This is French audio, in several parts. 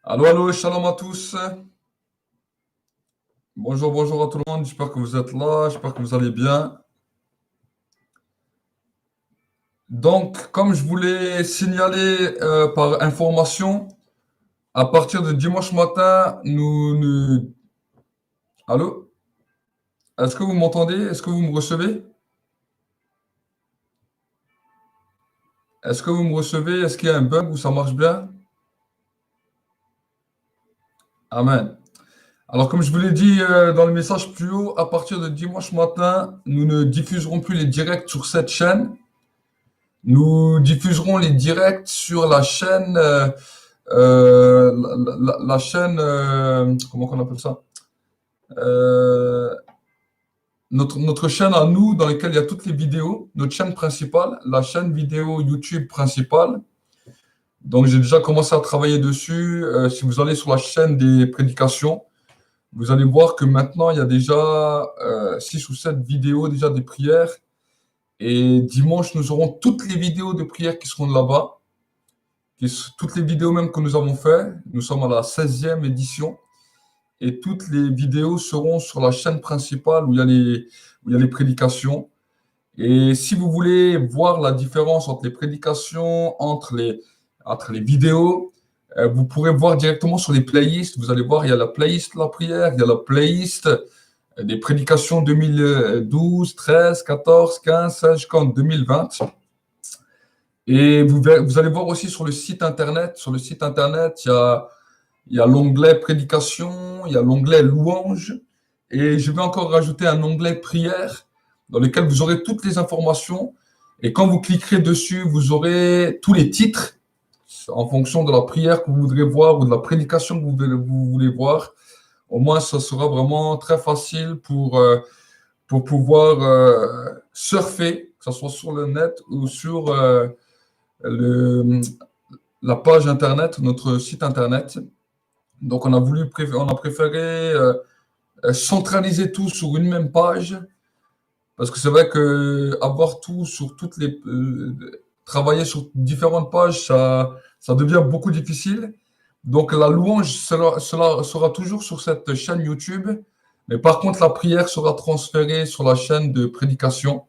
Allô, allô, shalom à tous. Bonjour, bonjour à tout le monde. J'espère que vous êtes là. J'espère que vous allez bien. Donc, comme je voulais signaler par information, à partir de dimanche matin, Allô? Est-ce que vous m'entendez? Est-ce que vous me recevez? Est-ce que vous me recevez? Est-ce qu'il y a un bug ou ça marche bien? Amen. Alors, comme je vous l'ai dit dans le message plus haut, à partir de dimanche matin, nous ne diffuserons plus les directs sur cette chaîne. Nous diffuserons les directs sur la chaîne, la chaîne, comment on appelle ça? Euh, notre chaîne à nous, dans laquelle il y a toutes les vidéos, notre chaîne principale, la chaîne vidéo YouTube principale. Donc, j'ai déjà commencé à travailler dessus. Si vous allez sur la chaîne des prédications, vous allez voir que maintenant, il y a déjà 6 ou 7 vidéos, déjà des prières. Et dimanche, nous aurons toutes les vidéos de prières qui seront là-bas. Toutes les vidéos même que nous avons fait, nous sommes à la 16e édition, et toutes les vidéos seront sur la chaîne principale où il y a les prédications. Et si vous voulez voir la différence entre les prédications, entre les vidéos, vous pourrez voir directement sur les playlists. Vous allez voir, il y a la playlist de la prière, il y a la playlist des prédications 2012, 13, 14, 15, 16 jusqu'en 2020. Et vous allez voir aussi sur le site internet. Sur le site internet, il y a l'onglet prédication, il y a l'onglet louange. Et je vais encore rajouter un onglet prière dans lequel vous aurez toutes les informations. Et quand vous cliquerez dessus, vous aurez tous les titres en fonction de la prière que vous voudrez voir ou de la prédication que vous voulez voir. Au moins, ça sera vraiment très facile pour pouvoir surfer, que ce soit sur le net ou sur le, la page internet, notre site internet. Donc, on a préféré centraliser tout sur une même page, parce que c'est vrai que avoir tout sur travailler sur différentes pages, ça devient beaucoup difficile. Donc, la louange, cela sera toujours sur cette chaîne YouTube, mais par contre, la prière sera transférée sur la chaîne de prédication.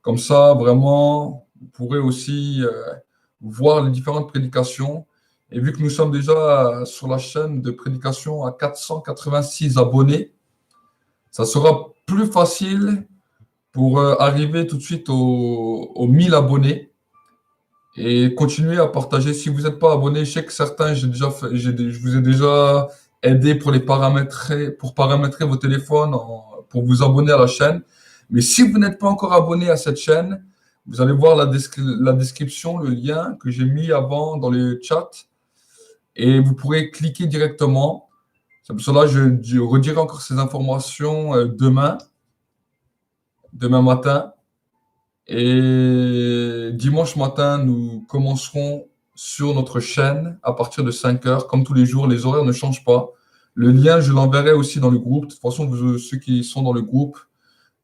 Comme ça, vraiment, vous pourrez aussi voir les différentes prédications. Et vu que nous sommes déjà sur la chaîne de prédication à 486 abonnés, ça sera plus facile pour arriver tout de suite aux 1000 abonnés et continuer à partager. Si vous n'êtes pas abonné, je sais que certains, je vous ai déjà aidé pour pour paramétrer vos téléphones, pour vous abonner à la chaîne. Mais si vous n'êtes pas encore abonné à cette chaîne, vous allez voir la description, le lien que j'ai mis avant dans le chat, et vous pourrez cliquer directement. C'est pour cela que je redirai encore ces informations demain matin. Et dimanche matin, nous commencerons sur notre chaîne à partir de 5 heures. Comme tous les jours, les horaires ne changent pas. Le lien, je l'enverrai aussi dans le groupe. De toute façon, ceux qui sont dans le groupe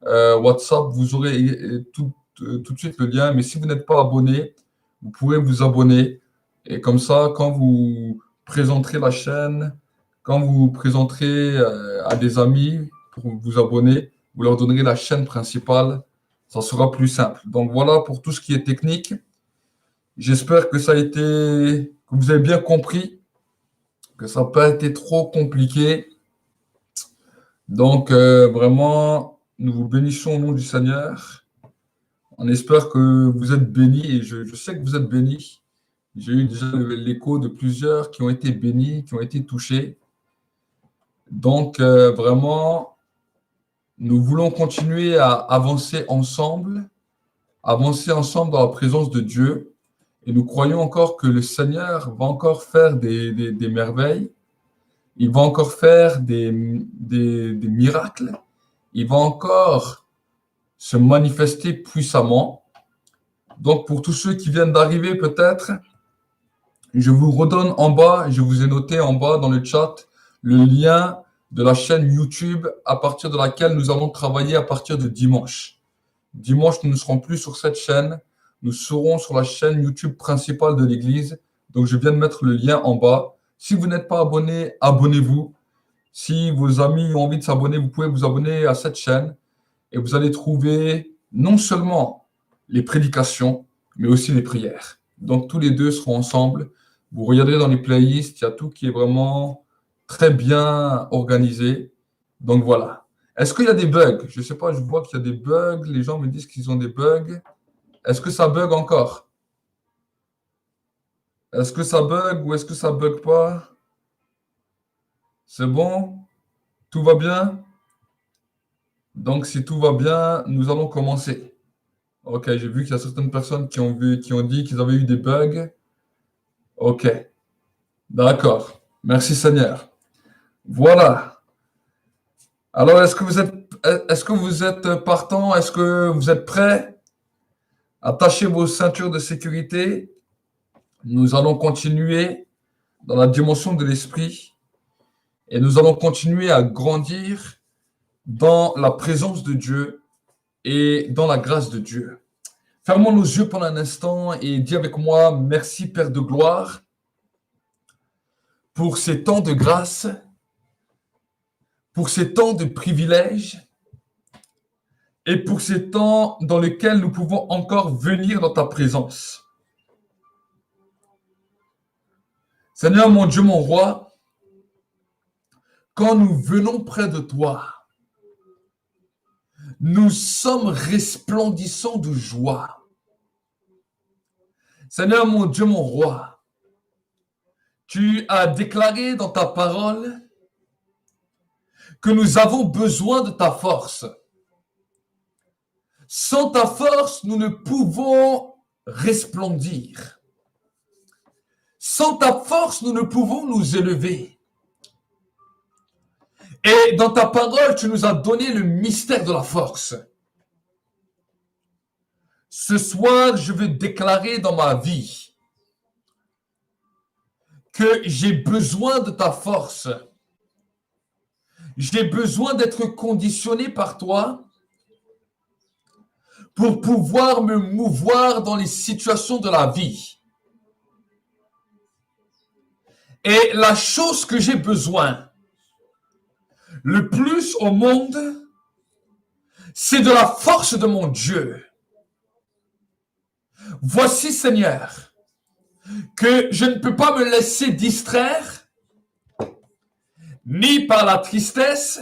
WhatsApp, vous aurez tout de suite le lien. Mais si vous n'êtes pas abonné, vous pourrez vous abonner. Et comme ça, quand vous présenterez la chaîne, quand vous présenterez à des amis pour vous abonner, vous leur donnerez la chaîne principale. Ça sera plus simple. Donc voilà pour tout ce qui est technique. J'espère que que vous avez bien compris, que ça n'a pas été trop compliqué. Donc vraiment, nous vous bénissons au nom du Seigneur. On espère que vous êtes bénis, et je sais que vous êtes bénis. J'ai eu déjà l'écho de plusieurs qui ont été bénis, qui ont été touchés. Donc vraiment, nous voulons continuer à avancer ensemble dans la présence de Dieu. Et nous croyons encore que le Seigneur va encore faire des merveilles. Il va encore faire des miracles. Il va encore se manifester puissamment. Donc, pour tous ceux qui viennent d'arriver, peut-être, je vous redonne en bas, je vous ai noté en bas dans le chat, le lien de la chaîne YouTube à partir de laquelle nous allons travailler à partir de dimanche. Dimanche, nous ne serons plus sur cette chaîne. Nous serons sur la chaîne YouTube principale de l'Église. Donc, je viens de mettre le lien en bas. Si vous n'êtes pas abonné, abonnez-vous. Si vos amis ont envie de s'abonner, vous pouvez vous abonner à cette chaîne et vous allez trouver non seulement les prédications, mais aussi les prières. Donc, tous les deux seront ensemble. Vous regarderez dans les playlists, il y a tout qui est vraiment très bien organisé. Donc, voilà. Est-ce qu'il y a des bugs? Je ne sais pas, je vois qu'il y a des bugs. Les gens me disent qu'ils ont des bugs. Est-ce que ça bug encore? Est-ce que ça bug ou est-ce que ça bug pas? C'est bon? Tout va bien? Donc, si tout va bien, nous allons commencer. Ok, j'ai vu qu'il y a certaines personnes qui ont dit qu'ils avaient eu des bugs. Ok, d'accord. Merci Seigneur. Voilà. Alors, est-ce que vous êtes partant? Est-ce que vous êtes prêts? Attachez vos ceintures de sécurité. Nous allons continuer dans la dimension de l'esprit et nous allons continuer à grandir dans la présence de Dieu et dans la grâce de Dieu. Fermons nos yeux pendant un instant et dis avec moi, merci Père de gloire pour ces temps de grâce, pour ces temps de privilèges et pour ces temps dans lesquels nous pouvons encore venir dans ta présence. Seigneur mon Dieu, mon roi, quand nous venons près de toi, nous sommes resplendissants de joie. Seigneur mon Dieu, mon roi, tu as déclaré dans ta parole que nous avons besoin de ta force. Sans ta force, nous ne pouvons resplendir. Sans ta force, nous ne pouvons nous élever. Et dans ta parole, tu nous as donné le mystère de la force. Ce soir, je veux déclarer dans ma vie que j'ai besoin de ta force. J'ai besoin d'être conditionné par toi pour pouvoir me mouvoir dans les situations de la vie. Et la chose que j'ai besoin le plus au monde, c'est de la force de mon Dieu. Voici, Seigneur, que je ne peux pas me laisser distraire ni par la tristesse,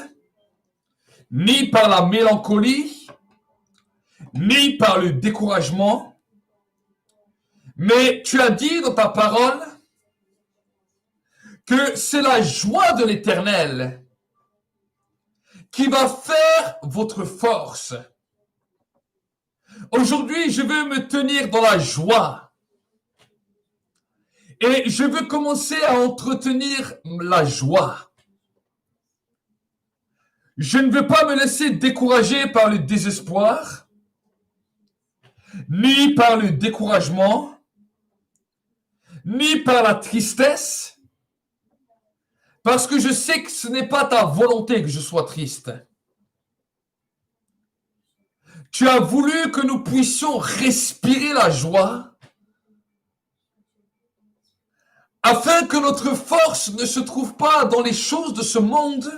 ni par la mélancolie, ni par le découragement. Mais tu as dit dans ta parole que c'est la joie de l'Éternel qui va faire votre force. Aujourd'hui, je veux me tenir dans la joie. Et je veux commencer à entretenir la joie. Je ne veux pas me laisser décourager par le désespoir, ni par le découragement, ni par la tristesse, parce que je sais que ce n'est pas ta volonté que je sois triste. Tu as voulu que nous puissions respirer la joie, afin que notre force ne se trouve pas dans les choses de ce monde,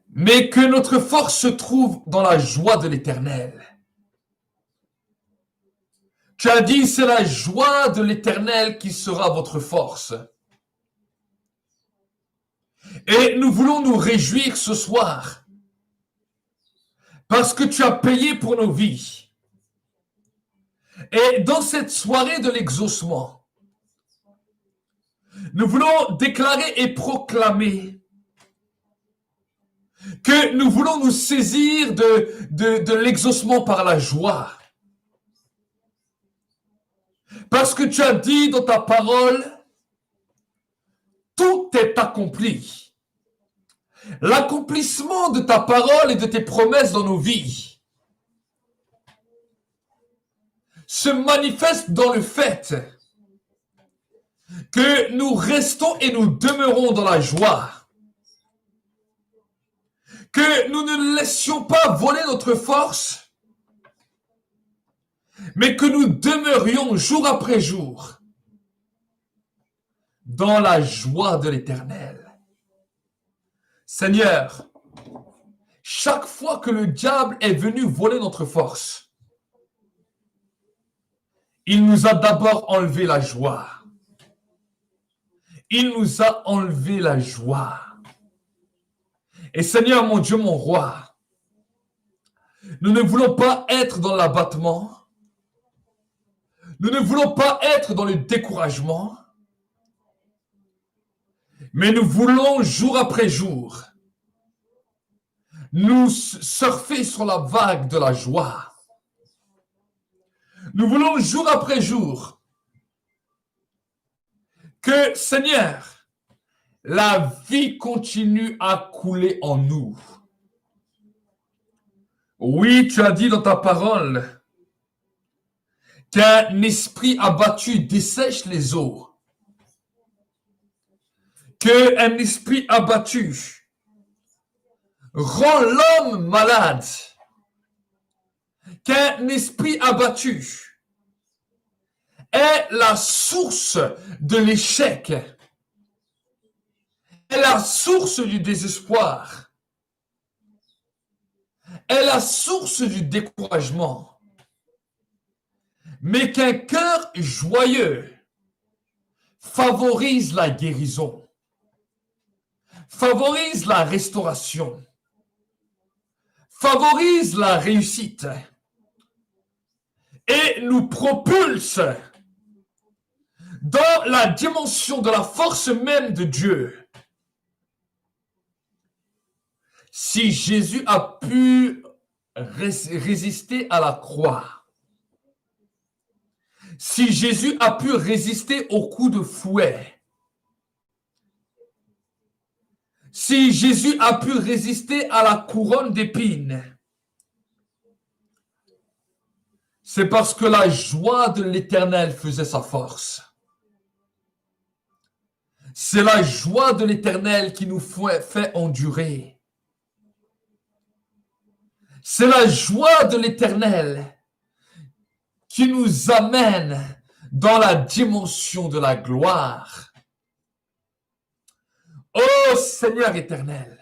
mais que notre force se trouve dans la joie de l'Éternel. Tu as dit, c'est la joie de l'Éternel qui sera votre force. Et nous voulons nous réjouir ce soir, parce que tu as payé pour nos vies. Et dans cette soirée de l'exaucement, nous voulons déclarer et proclamer que nous voulons nous saisir de l'exaucement par la joie. Parce que tu as dit dans ta parole, tout est accompli. L'accomplissement de ta parole et de tes promesses dans nos vies se manifeste dans le fait que nous restons et nous demeurons dans la joie. Que nous ne laissions pas voler notre force, mais que nous demeurions jour après jour dans la joie de l'Éternel. Seigneur, chaque fois que le diable est venu voler notre force, il nous a d'abord enlevé la joie. Il nous a enlevé la joie. Et Seigneur, mon Dieu, mon roi, nous ne voulons pas être dans l'abattement. Nous ne voulons pas être dans le découragement. Mais nous voulons, jour après jour, nous surfer sur la vague de la joie. Nous voulons, jour après jour, que, Seigneur, la vie continue à couler en nous. Oui, tu as dit dans ta parole qu'un esprit abattu dessèche les eaux. Qu'un esprit abattu rend l'homme malade. Qu'un esprit abattu est la source de l'échec, est la source du désespoir, est la source du découragement. Mais qu'un cœur joyeux favorise la guérison, favorise la restauration, favorise la réussite et nous propulse dans la dimension de la force même de Dieu. Si Jésus a pu résister à la croix, si Jésus a pu résister au coup de fouet, si Jésus a pu résister à la couronne d'épines, c'est parce que la joie de l'Éternel faisait sa force. C'est la joie de l'Éternel qui nous fait endurer. C'est la joie de l'Éternel qui nous amène dans la dimension de la gloire. Ô Seigneur éternel,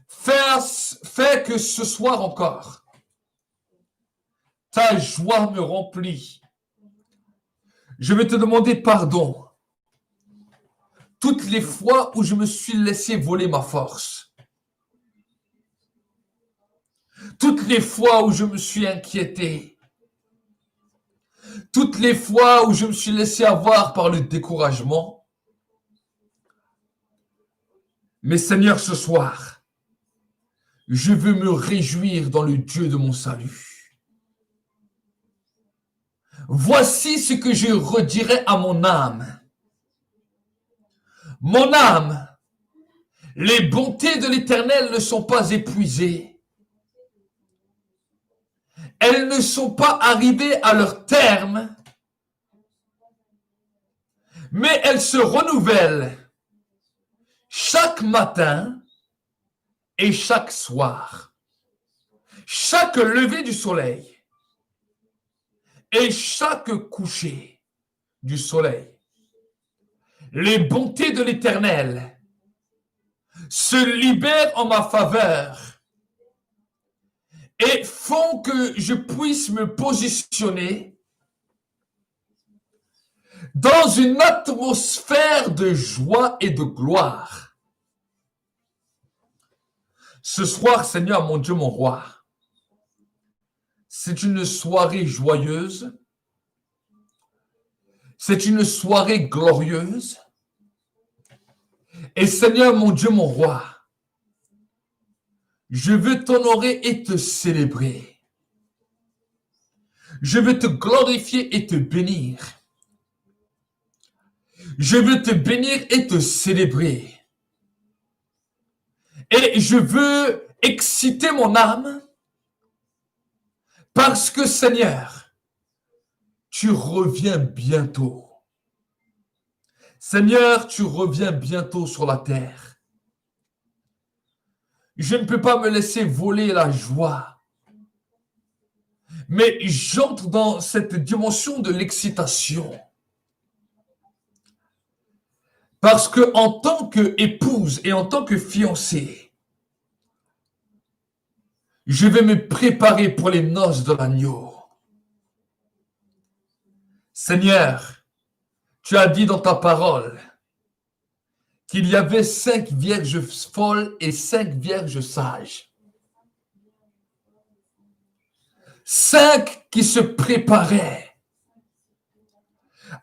fais que ce soir encore, ta joie me remplit. Je vais te demander pardon toutes les fois où je me suis laissé voler ma force. Toutes les fois où je me suis inquiété. Toutes les fois où je me suis laissé avoir par le découragement. Mais Seigneur, ce soir, je veux me réjouir dans le Dieu de mon salut. Voici ce que je redirai à mon âme. Mon âme, les bontés de l'Éternel ne sont pas épuisées. Elles ne sont pas arrivées à leur terme, mais elles se renouvellent chaque matin et chaque soir, chaque lever du soleil et chaque coucher du soleil. Les bontés de l'Éternel se libèrent en ma faveur et font que je puisse me positionner dans une atmosphère de joie et de gloire. Ce soir, Seigneur, mon Dieu, mon roi, c'est une soirée joyeuse, c'est une soirée glorieuse. Et Seigneur, mon Dieu, mon roi, je veux t'honorer et te célébrer. Je veux te glorifier et te bénir. Je veux te bénir et te célébrer. Et je veux exciter mon âme parce que, Seigneur, tu reviens bientôt. Seigneur, tu reviens bientôt sur la terre. Je ne peux pas me laisser voler la joie. Mais j'entre dans cette dimension de l'excitation. Parce que en tant qu'épouse et en tant que fiancée, je vais me préparer pour les noces de l'agneau. Seigneur, tu as dit dans ta parole qu'il y avait 5 vierges folles et 5 vierges sages. 5 qui se préparaient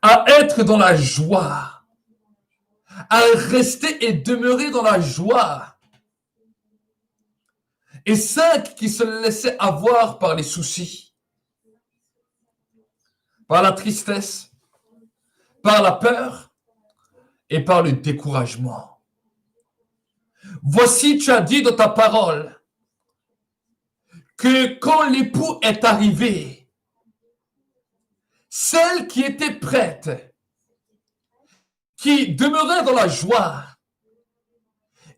à être dans la joie, à rester et demeurer dans la joie. Et 5 qui se laissaient avoir par les soucis, par la tristesse, par la peur et par le découragement. Voici, tu as dit dans ta parole que quand l'époux est arrivé, celle qui était prête, qui demeurait dans la joie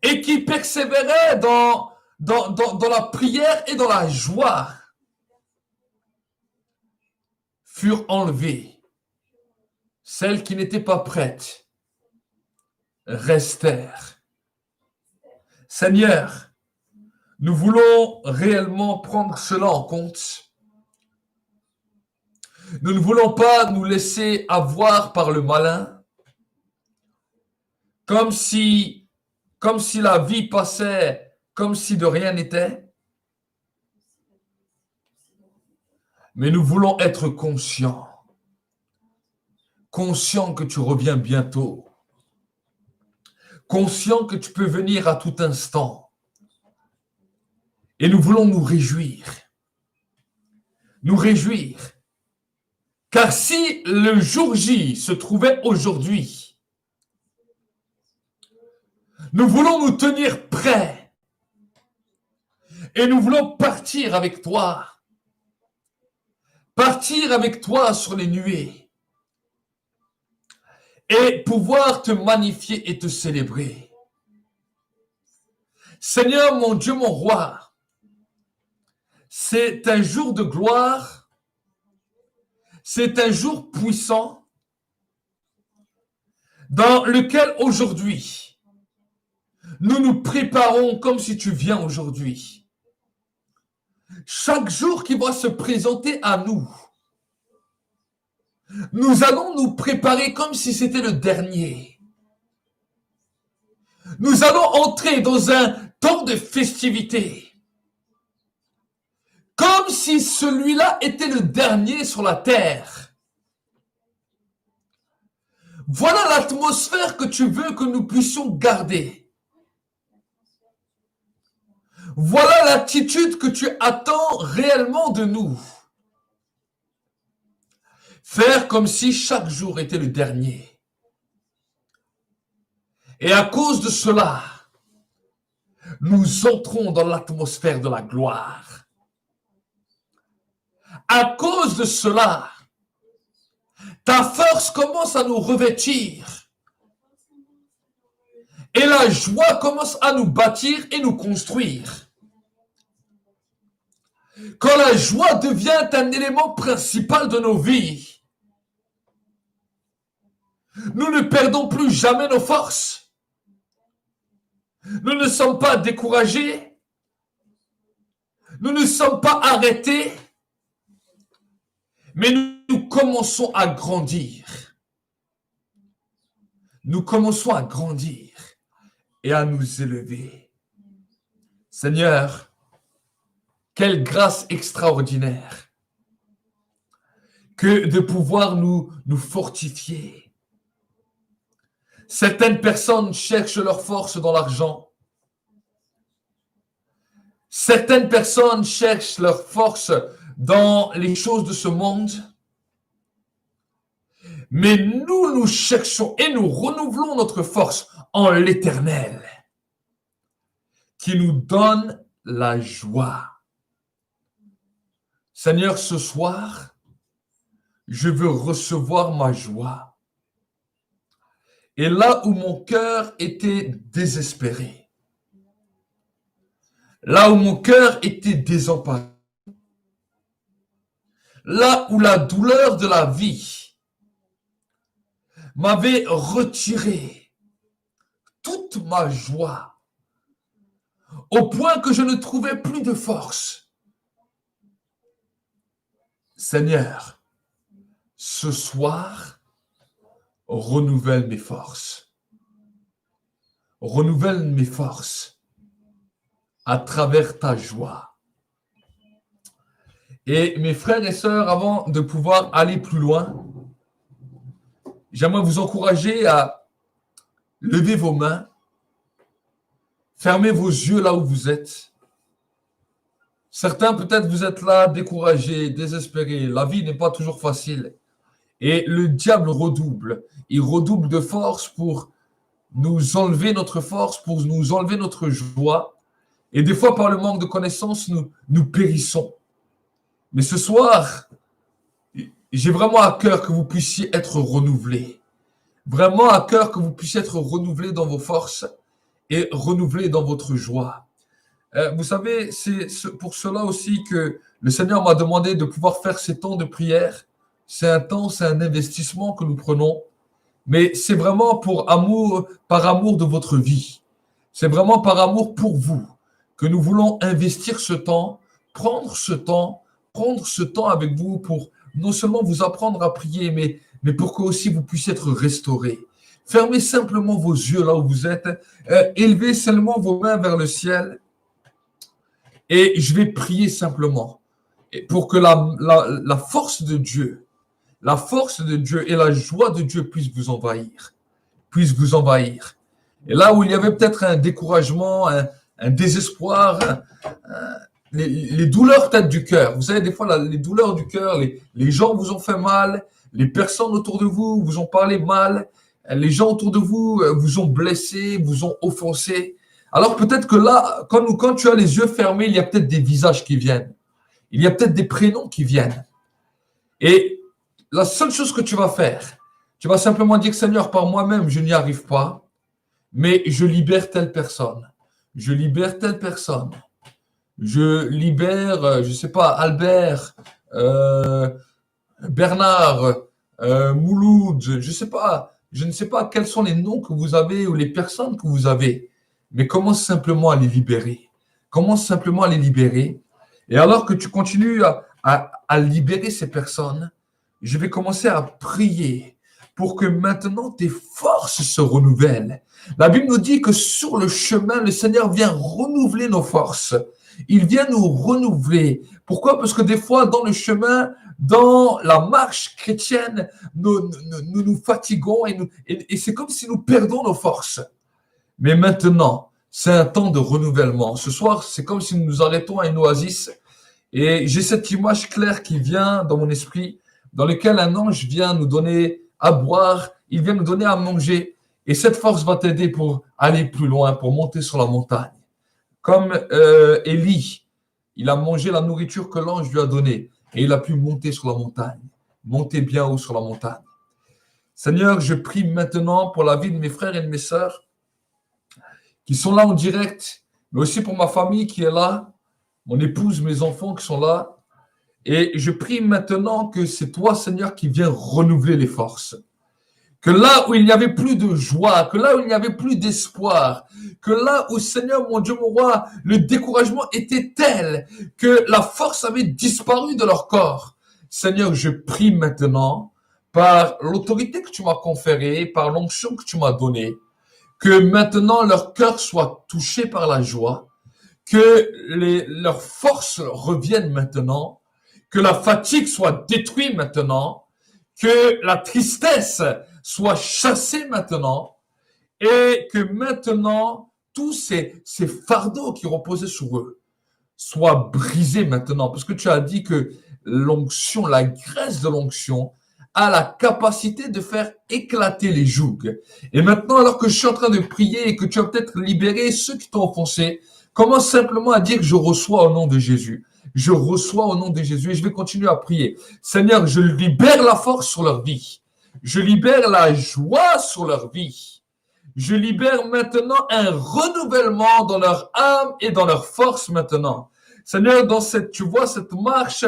et qui persévérait dans la prière et dans la joie, furent enlevées. Celles qui n'étaient pas prêtes restèrent. Seigneur, nous voulons réellement prendre cela en compte. Nous ne voulons pas nous laisser avoir par le malin, comme si la vie passait, comme si de rien n'était. Mais nous voulons être conscients que tu reviens bientôt, conscient que tu peux venir à tout instant. Et nous voulons nous réjouir. Nous réjouir. Car si le jour J se trouvait aujourd'hui, nous voulons nous tenir prêts. Et nous voulons partir avec toi. Partir avec toi sur les nuées. Et pouvoir te magnifier et te célébrer. Seigneur, mon Dieu, mon roi, c'est un jour de gloire, c'est un jour puissant dans lequel aujourd'hui, nous nous préparons comme si tu viens aujourd'hui. Chaque jour qui va se présenter à nous, nous allons nous préparer comme si c'était le dernier. Nous allons entrer dans un temps de festivité. Comme si celui-là était le dernier sur la terre. Voilà l'atmosphère que tu veux que nous puissions garder. Voilà l'attitude que tu attends réellement de nous. Faire comme si chaque jour était le dernier. Et à cause de cela, nous entrons dans l'atmosphère de la gloire. À cause de cela, ta force commence à nous revêtir. Et la joie commence à nous bâtir et nous construire. Quand la joie devient un élément principal de nos vies, nous ne perdons plus jamais nos forces. Nous ne sommes pas découragés. Nous ne sommes pas arrêtés. Mais nous commençons à grandir. Nous commençons à grandir et à nous élever. Seigneur, quelle grâce extraordinaire que de pouvoir nous fortifier. Certaines personnes cherchent leur force dans l'argent. Certaines personnes cherchent leur force dans les choses de ce monde. Mais nous cherchons et nous renouvelons notre force en l'Éternel, qui nous donne la joie. Seigneur, ce soir, je veux recevoir ma joie. Et là où mon cœur était désespéré, là où mon cœur était désemparé, là où la douleur de la vie m'avait retiré toute ma joie, au point que je ne trouvais plus de force. Seigneur, ce soir, renouvelle mes forces. Renouvelle mes forces à travers ta joie. Et mes frères et sœurs, avant de pouvoir aller plus loin, j'aimerais vous encourager à lever vos mains, fermez vos yeux là où vous êtes. Certains, peut-être, vous êtes là, découragés, désespérés. La vie n'est pas toujours facile. Et le diable redouble. Il redouble de force pour nous enlever notre force, pour nous enlever notre joie. Et des fois, par le manque de connaissances, nous périssons. Mais ce soir, j'ai vraiment à cœur que vous puissiez être renouvelés. Vraiment à cœur que vous puissiez être renouvelés dans vos forces et renouvelés dans votre joie. Vous savez, c'est pour cela aussi que le Seigneur m'a demandé de pouvoir faire ces temps de prière. C'est un temps, c'est un investissement que nous prenons. Mais c'est vraiment par amour de votre vie. C'est vraiment par amour pour vous que nous voulons investir ce temps, prendre ce temps avec vous pour non seulement vous apprendre à prier, mais pour que aussi vous puissiez être restaurés. Fermez simplement vos yeux là où vous êtes, élevez seulement vos mains vers le ciel et je vais prier simplement pour que la force de Dieu, et la joie de Dieu puissent vous envahir. Et là où il y avait peut-être un découragement, un désespoir, les douleurs peut-être du cœur. Vous savez, des fois, les douleurs du cœur, les gens vous ont fait mal, les personnes autour de vous vous ont parlé mal, les gens autour de vous vous ont blessé, vous ont offensé. Alors peut-être que là, quand tu as les yeux fermés, il y a peut-être des visages qui viennent. Il y a peut-être des prénoms qui viennent. Et la seule chose que tu vas faire, tu vas simplement dire, Seigneur, par moi-même, je n'y arrive pas, mais je libère telle personne. Je libère telle personne. Je libère, je ne sais pas, Albert, Bernard, Mouloud, je ne sais pas quels sont les noms que vous avez ou les personnes que vous avez, mais commence simplement à les libérer. Commence simplement à les libérer. Et alors que tu continues à libérer ces personnes, je vais commencer à prier pour que maintenant tes forces se renouvellent. La Bible nous dit que sur le chemin, le Seigneur vient renouveler nos forces. Il vient nous renouveler. Pourquoi? Parce que des fois, dans le chemin, dans la marche chrétienne, nous fatiguons et c'est comme si nous perdons nos forces. Mais maintenant, c'est un temps de renouvellement. Ce soir, c'est comme si nous nous arrêtons à une oasis et j'ai cette image claire qui vient dans mon esprit, dans lequel un ange vient nous donner à boire, il vient nous donner à manger. Et cette force va t'aider pour aller plus loin, pour monter sur la montagne. Comme Élie, il a mangé la nourriture que l'ange lui a donnée et il a pu monter sur la montagne, monter bien haut sur la montagne. Seigneur, je prie maintenant pour la vie de mes frères et de mes sœurs qui sont là en direct, mais aussi pour ma famille qui est là, mon épouse, mes enfants qui sont là. Et je prie maintenant que c'est toi, Seigneur, qui viens renouveler les forces. Que là où il n'y avait plus de joie, que là où il n'y avait plus d'espoir, que là où, Seigneur, mon Dieu, mon roi, le découragement était tel que la force avait disparu de leur corps. Seigneur, je prie maintenant, par l'autorité que tu m'as conférée, par l'onction que tu m'as donnée, que maintenant leur cœur soit touché par la joie, que leurs forces reviennent maintenant, que la fatigue soit détruite maintenant, que la tristesse soit chassée maintenant, et que maintenant, tous ces fardeaux qui reposaient sur eux soient brisés maintenant. Parce que tu as dit que l'onction, la graisse de l'onction, a la capacité de faire éclater les jougs. Et maintenant, alors que je suis en train de prier et que tu as peut-être libéré ceux qui t'ont offensé, commence simplement à dire que je reçois au nom de Jésus. Je reçois au nom de Jésus et je vais continuer à prier. Seigneur, je libère la force sur leur vie. Je libère la joie sur leur vie. Je libère maintenant un renouvellement dans leur âme et dans leur force maintenant. Seigneur, dans tu vois, cette marche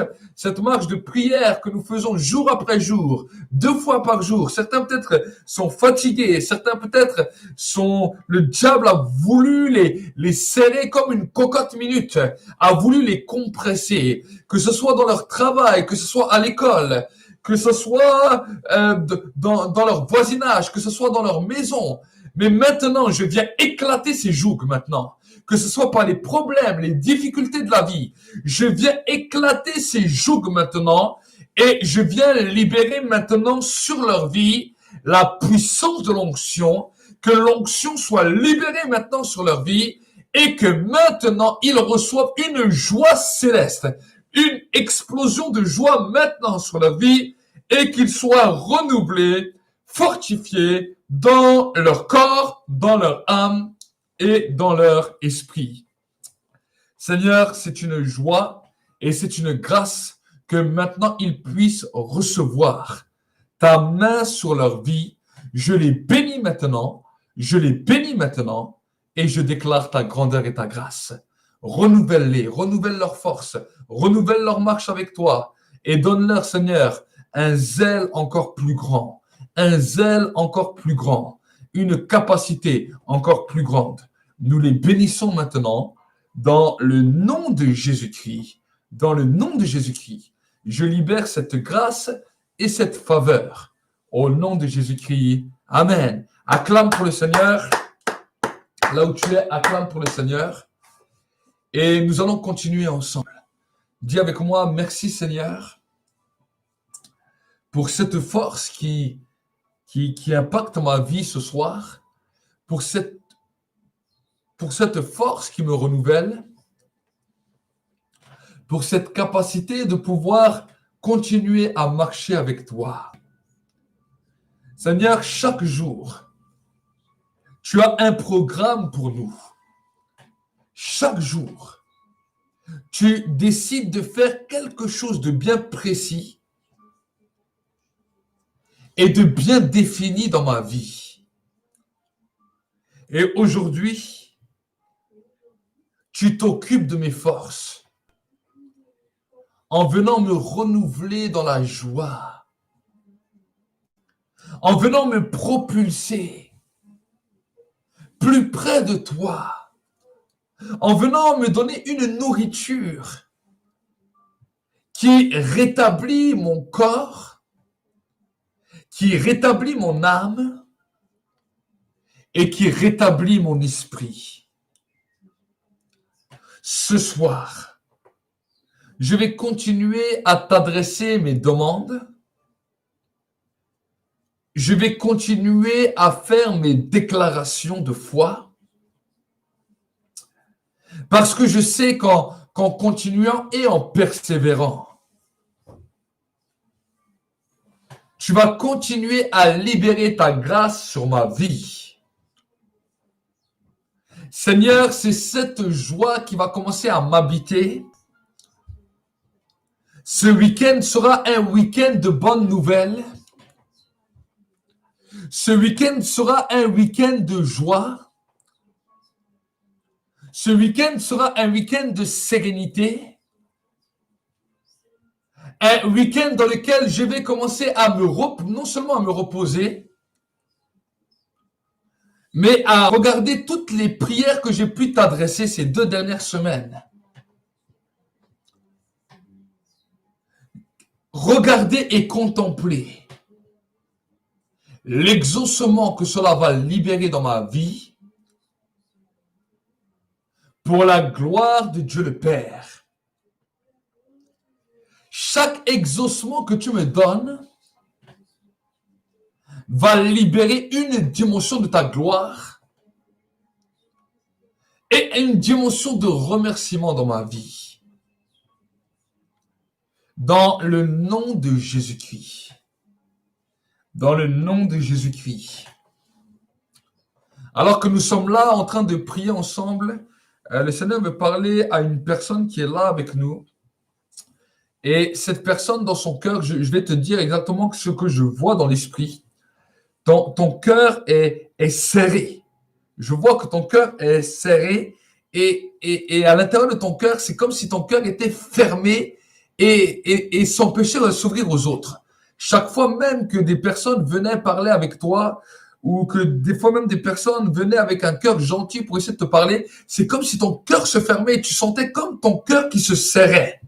de prière que nous faisons jour après jour, 2 fois par jour. Certains peut-être sont fatigués, certains peut-être le diable a voulu les serrer comme une cocotte minute, a voulu les compresser, que ce soit dans leur travail, que ce soit à l'école, que ce soit dans leur voisinage, que ce soit dans leur maison. Mais maintenant, je viens éclater ces jougs maintenant. Que ce soit par les problèmes, les difficultés de la vie. Je viens éclater ces jougs maintenant et je viens libérer maintenant sur leur vie la puissance de l'onction, que l'onction soit libérée maintenant sur leur vie et que maintenant ils reçoivent une joie céleste, une explosion de joie maintenant sur leur vie et qu'ils soient renouvelés, fortifiés dans leur corps, dans leur âme et dans leur esprit. Seigneur, c'est une joie et c'est une grâce que maintenant ils puissent recevoir ta main sur leur vie. Je les bénis maintenant, et je déclare ta grandeur et ta grâce. Renouvelle-les, renouvelle leur force, renouvelle leur marche avec toi et donne-leur, Seigneur, un zèle encore plus grand, une capacité encore plus grande. Nous les bénissons maintenant dans le nom de Jésus-Christ. Dans le nom de Jésus-Christ, je libère cette grâce et cette faveur. Au nom de Jésus-Christ, amen. Acclame pour le Seigneur. Là où tu es, acclame pour le Seigneur. Et nous allons continuer ensemble. Dis avec moi, merci Seigneur pour cette force qui impacte ma vie ce soir, pour cette force qui me renouvelle, pour cette capacité de pouvoir continuer à marcher avec toi. Seigneur, chaque jour, tu as un programme pour nous. Chaque jour, tu décides de faire quelque chose de bien précis et de bien défini dans ma vie. Et aujourd'hui, tu t'occupes de mes forces en venant me renouveler dans la joie, en venant me propulser plus près de toi, en venant me donner une nourriture qui rétablit mon corps, qui rétablit mon âme et qui rétablit mon esprit. Ce soir, je vais continuer à t'adresser mes demandes. Je vais continuer à faire mes déclarations de foi. Parce que je sais qu'en continuant et en persévérant, tu vas continuer à libérer ta grâce sur ma vie. Seigneur, c'est cette joie qui va commencer à m'habiter. Ce week-end sera un week-end de bonnes nouvelles. Ce week-end sera un week-end de joie. Ce week-end sera un week-end de sérénité. Un week-end dans lequel je vais commencer à non seulement à me reposer, mais à regarder toutes les prières que j'ai pu t'adresser ces 2 dernières semaines. Regarder et contempler l'exaucement que cela va libérer dans ma vie pour la gloire de Dieu le Père. Chaque exaucement que tu me donnes va libérer une dimension de ta gloire et une dimension de remerciement dans ma vie. Dans le nom de Jésus-Christ. Dans le nom de Jésus-Christ. Alors que nous sommes là en train de prier ensemble, le Seigneur veut parler à une personne qui est là avec nous. Et cette personne, dans son cœur, je vais te dire exactement ce que je vois dans l'esprit. Ton cœur est serré. Je vois que ton cœur est serré et à l'intérieur de ton cœur, c'est comme si ton cœur était fermé et s'empêchait de s'ouvrir aux autres. Chaque fois même que des personnes venaient parler avec toi, ou que des fois même des personnes venaient avec un cœur gentil pour essayer de te parler, c'est comme si ton cœur se fermait et tu sentais comme ton cœur qui se serrait.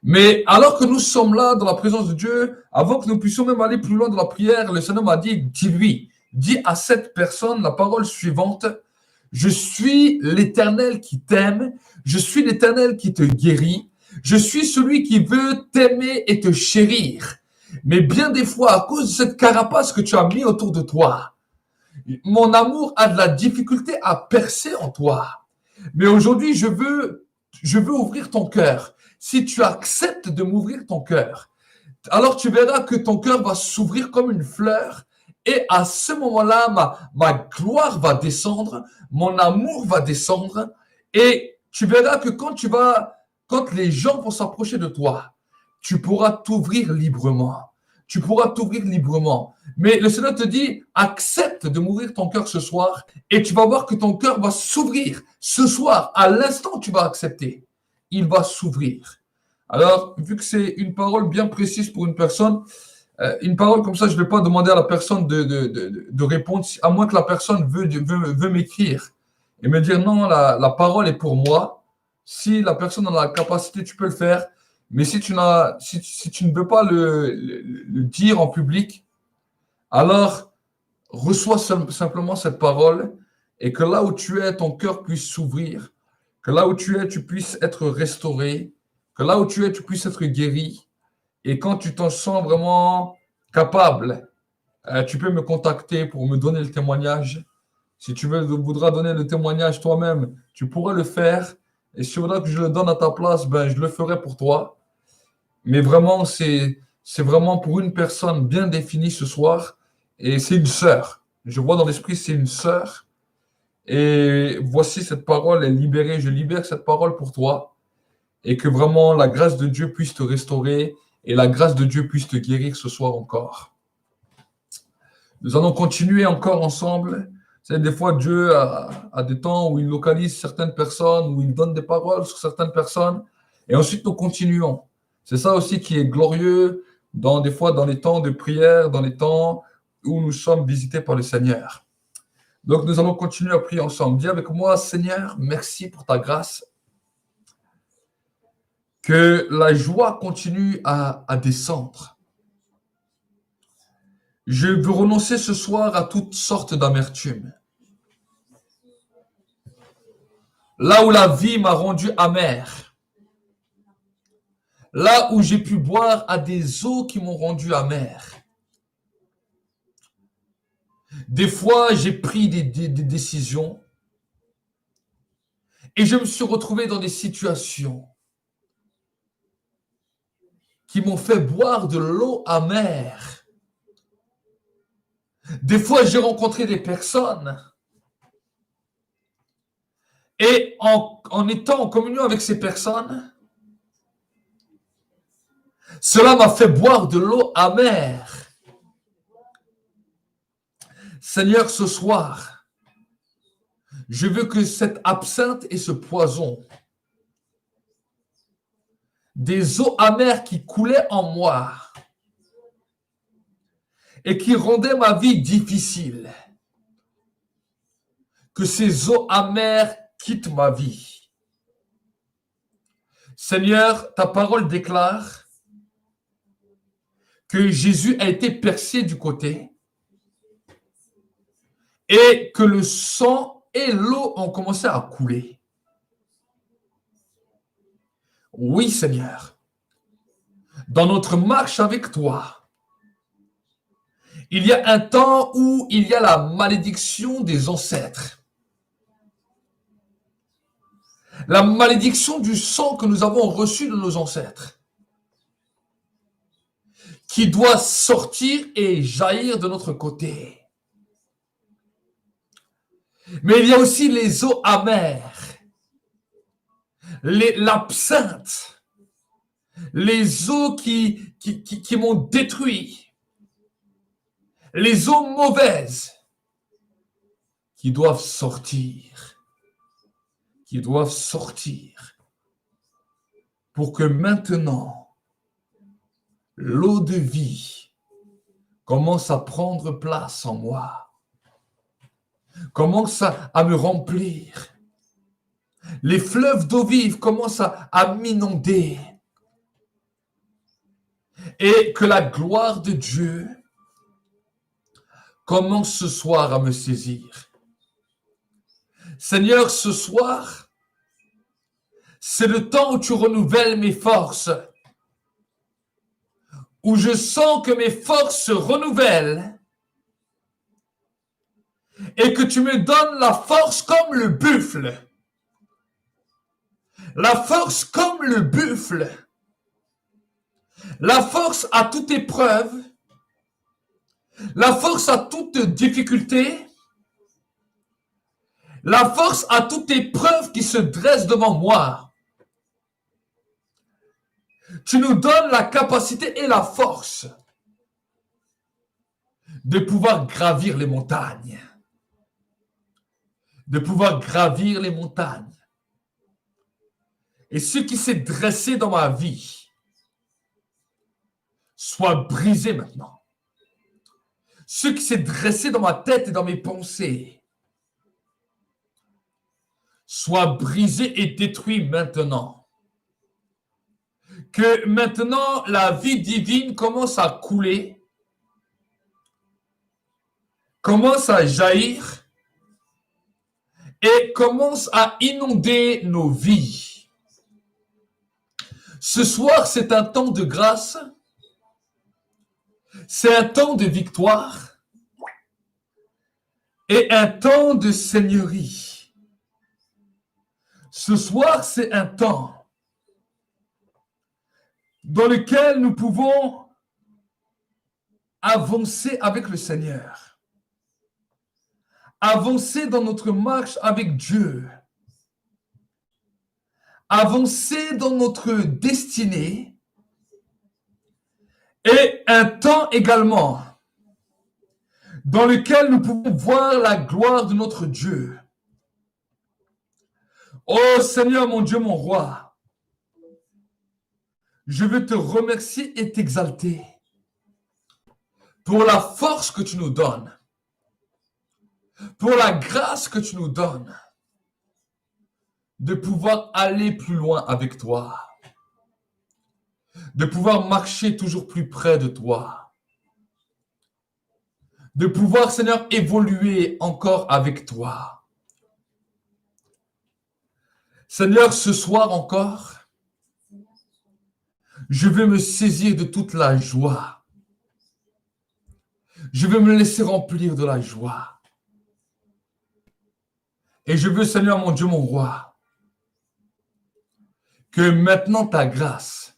Mais alors que nous sommes là dans la présence de Dieu, avant que nous puissions même aller plus loin dans la prière, le Seigneur m'a dit, dis-lui, dis à cette personne la parole suivante, je suis l'Éternel qui t'aime, je suis l'Éternel qui te guérit, je suis celui qui veut t'aimer et te chérir. Mais bien des fois, à cause de cette carapace que tu as mis autour de toi, mon amour a de la difficulté à percer en toi. Mais aujourd'hui, je veux ouvrir ton cœur. Si tu acceptes de m'ouvrir ton cœur, alors tu verras que ton cœur va s'ouvrir comme une fleur. Et à ce moment-là, ma gloire va descendre, mon amour va descendre. Et tu verras que quand les gens vont s'approcher de toi, tu pourras t'ouvrir librement. Tu pourras t'ouvrir librement. Mais le Seigneur te dit, accepte de m'ouvrir ton cœur ce soir et tu vas voir que ton cœur va s'ouvrir. Ce soir, à l'instant où tu vas accepter, il va s'ouvrir. Alors, vu que c'est une parole bien précise pour une personne, une parole comme ça, je ne vais pas demander à la personne de répondre, à moins que la personne veut m'écrire et me dire non, la parole est pour moi. Si la personne a la capacité, tu peux le faire. Mais si tu ne veux pas le dire en public, alors reçois simplement cette parole et que là où tu es, ton cœur puisse s'ouvrir, que là où tu es, tu puisses être restauré, que là où tu es, tu puisses être guéri. Et quand tu t'en sens vraiment capable, tu peux me contacter pour me donner le témoignage. Si tu voudras donner le témoignage toi-même, tu pourras le faire. Et si tu voudras que je le donne à ta place, ben, je le ferai pour toi. Mais vraiment, c'est vraiment pour une personne bien définie ce soir. Et c'est une sœur. Je vois dans l'esprit, c'est une sœur. Et voici cette parole est libérée. Je libère cette parole pour toi. Et que vraiment la grâce de Dieu puisse te restaurer et la grâce de Dieu puisse te guérir ce soir encore. Nous allons continuer encore ensemble. C'est des fois Dieu a des temps où il localise certaines personnes, où il donne des paroles sur certaines personnes. Et ensuite, nous continuons. C'est ça aussi qui est glorieux des fois dans les temps de prière, dans les temps où nous sommes visités par le Seigneur. Donc, nous allons continuer à prier ensemble. Dis avec moi, Seigneur, merci pour ta grâce. Que la joie continue à descendre. Je veux renoncer ce soir à toutes sortes d'amertume. Là où la vie m'a rendu amer. Là où j'ai pu boire à des eaux qui m'ont rendu amer. Des fois, j'ai pris des décisions et je me suis retrouvé dans des situations qui m'ont fait boire de l'eau amère. Des fois, j'ai rencontré des personnes et en étant en communion avec ces personnes, cela m'a fait boire de l'eau amère. Seigneur, ce soir, je veux que cette absinthe et ce poison, des eaux amères qui coulaient en moi et qui rendaient ma vie difficile, que ces eaux amères quittent ma vie. Seigneur, ta parole déclare que Jésus a été percé du côté et que le sang et l'eau ont commencé à couler. Oui, Seigneur, dans notre marche avec toi, il y a un temps où il y a la malédiction des ancêtres. La malédiction du sang que nous avons reçu de nos ancêtres, qui doit sortir et jaillir de notre côté. Mais il y a aussi les eaux amères, l'absinthe, les eaux qui m'ont détruit, les eaux mauvaises qui doivent sortir, qui doivent sortir pour que maintenant, l'eau de vie commence à prendre place en moi, commence à me remplir. Les fleuves d'eau vive commencent à m'inonder et que la gloire de Dieu commence ce soir à me saisir. Seigneur, ce soir, c'est le temps où tu renouvelles mes forces, où je sens que mes forces se renouvellent et que tu me donnes la force comme le buffle. La force comme le buffle. La force à toute épreuve. La force à toute difficulté. La force à toute épreuve qui se dresse devant moi. Tu nous donnes la capacité et la force de pouvoir gravir les montagnes. De pouvoir gravir les montagnes. Et ce qui s'est dressé dans ma vie soit brisé maintenant. Ce qui s'est dressé dans ma tête et dans mes pensées soit brisé et détruit maintenant. Que maintenant la vie divine commence à couler, commence à jaillir et commence à inonder nos vies. Ce soir, c'est un temps de grâce, c'est un temps de victoire et un temps de seigneurie. Ce soir, c'est un temps dans lequel nous pouvons avancer avec le Seigneur, avancer dans notre marche avec Dieu, avancer dans notre destinée, et un temps également dans lequel nous pouvons voir la gloire de notre Dieu. Oh Seigneur, mon Dieu, mon roi, je veux te remercier et t'exalter pour la force que tu nous donnes, pour la grâce que tu nous donnes de pouvoir aller plus loin avec toi, de pouvoir marcher toujours plus près de toi, de pouvoir, Seigneur, évoluer encore avec toi. Seigneur, ce soir encore, je veux me saisir de toute la joie. Je veux me laisser remplir de la joie. Et je veux, Seigneur, mon Dieu, mon roi, que maintenant ta grâce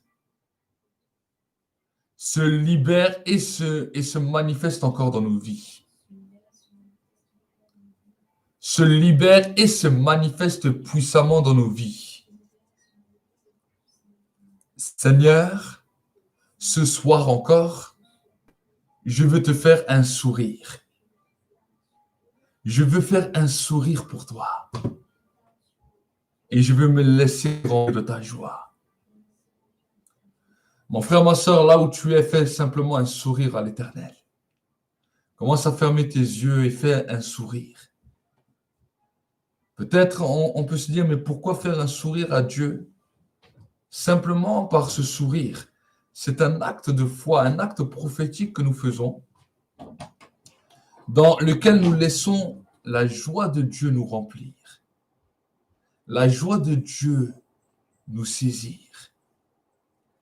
se libère et se manifeste encore dans nos vies. Se libère et se manifeste puissamment dans nos vies. Seigneur, ce soir encore, je veux te faire un sourire. Je veux faire un sourire pour toi. Et je veux me laisser remplir de ta joie. Mon frère, ma soeur, là où tu es, fais simplement un sourire à l'Éternel. Commence à fermer tes yeux et fais un sourire. Peut-être on peut se dire, mais pourquoi faire un sourire à Dieu? Simplement par ce sourire. C'est un acte de foi, un acte prophétique que nous faisons, dans lequel nous laissons la joie de Dieu nous remplir. La joie de Dieu nous saisir.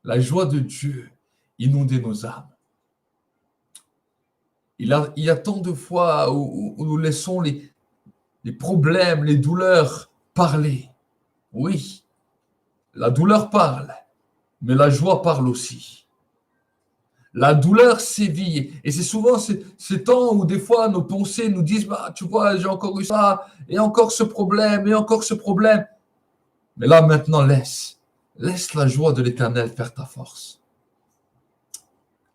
La joie de Dieu inonder nos âmes. Il y a tant de fois où nous laissons les problèmes, les douleurs parler. Oui, la douleur parle, mais la joie parle aussi. La douleur sévit. Et c'est souvent ces temps où des fois nos pensées nous disent, bah, tu vois, j'ai encore eu ça, et encore ce problème, et encore ce problème. Mais là, maintenant, laisse la joie de l'Éternel faire ta force.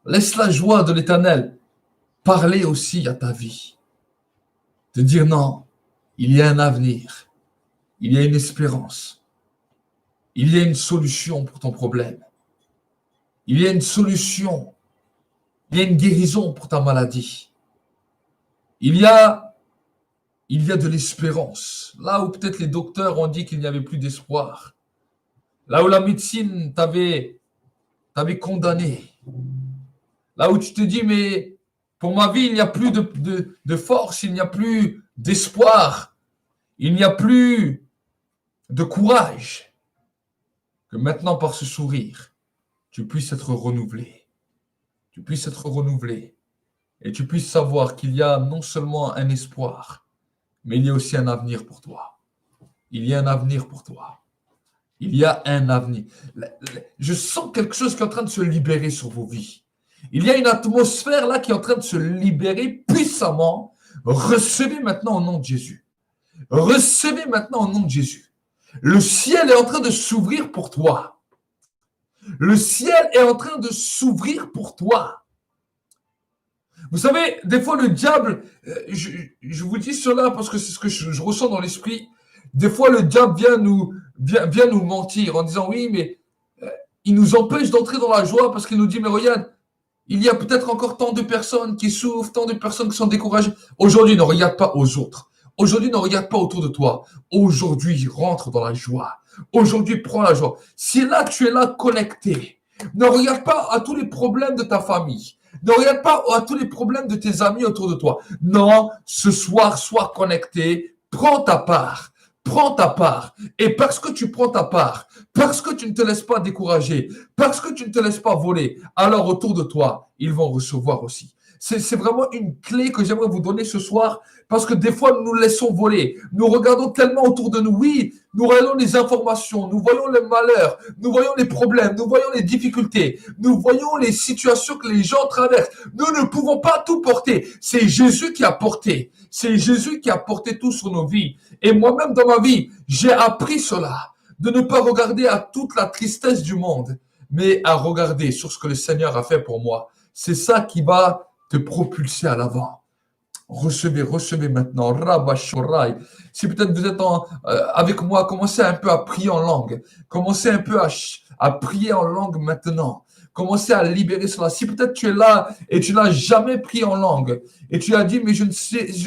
Laisse la joie de l'Éternel parler aussi à ta vie. Te dire non, il y a un avenir. il y a une espérance. Il y a une solution pour ton problème. Il y a une solution. Il y a une guérison pour ta maladie. Il y a de l'espérance. Là où peut-être les docteurs ont dit qu'il n'y avait plus d'espoir. Là où la médecine t'avait condamné. Là où tu te dis, mais pour ma vie, il n'y a plus de force, il n'y a plus d'espoir, il n'y a plus de courage. Que maintenant, par ce sourire, tu puisses être renouvelé. Tu puisses être renouvelé. Et tu puisses savoir qu'il y a non seulement un espoir, mais il y a aussi un avenir pour toi. Il y a un avenir pour toi. Il y a un avenir. Je sens quelque chose qui est en train de se libérer sur vos vies. Il y a une atmosphère là qui est en train de se libérer puissamment. Recevez maintenant au nom de Jésus. Recevez maintenant au nom de Jésus. Le ciel est en train de s'ouvrir pour toi. Le ciel est en train de s'ouvrir pour toi. Vous savez, des fois le diable, je vous dis cela parce que c'est ce que je ressens dans l'esprit. Des fois le diable vient nous mentir en disant oui, mais il nous empêche d'entrer dans la joie parce qu'il nous dit mais regarde, il y a peut-être encore tant de personnes qui souffrent, tant de personnes qui sont découragées. Aujourd'hui, ne regarde pas aux autres. Aujourd'hui, ne regarde pas autour de toi. Aujourd'hui, rentre dans la joie. Aujourd'hui, prends la joie. Si là, tu es là connecté, ne regarde pas à tous les problèmes de ta famille. Ne regarde pas à tous les problèmes de tes amis autour de toi. Non, ce soir, sois connecté. Prends ta part. Prends ta part. Et parce que tu prends ta part, parce que tu ne te laisses pas décourager, parce que tu ne te laisses pas voler, alors autour de toi, ils vont recevoir aussi. C'est vraiment une clé que j'aimerais vous donner ce soir, parce que des fois, nous nous laissons voler. Nous regardons tellement autour de nous. Oui, nous regardons les informations, nous voyons le malheur, nous voyons les problèmes, nous voyons les difficultés, nous voyons les situations que les gens traversent. Nous ne pouvons pas tout porter. C'est Jésus qui a porté. C'est Jésus qui a porté tout sur nos vies. Et moi-même, dans ma vie, j'ai appris cela. De ne pas regarder à toute la tristesse du monde, mais à regarder sur ce que le Seigneur a fait pour moi. C'est ça qui va te propulser à l'avant. Recevez maintenant. Rabashorai. Si peut-être vous êtes avec moi, commencez un peu à prier en langue. Commencez un peu à prier en langue maintenant. Commencez à libérer cela. Si peut-être tu es là et tu n'as jamais prié en langue et tu as dit, mais je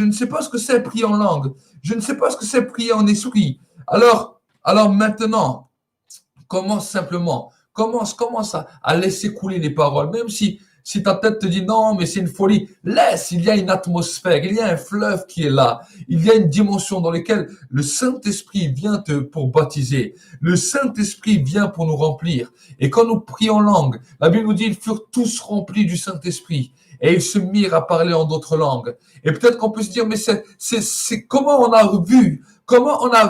ne sais pas ce que c'est prier en langue. Je ne sais pas ce que c'est prier en esprit. Alors maintenant, commence simplement. Commence à laisser couler les paroles. Même si ta tête te dit non, mais c'est une folie, laisse, il y a une atmosphère, il y a un fleuve qui est là. Il y a une dimension dans laquelle le Saint-Esprit vient pour baptiser. Le Saint-Esprit vient pour nous remplir. Et quand nous prions en langue, la Bible nous dit, ils furent tous remplis du Saint-Esprit. Et ils se mirent à parler en d'autres langues. Et peut-être qu'on peut se dire, mais c'est comment on a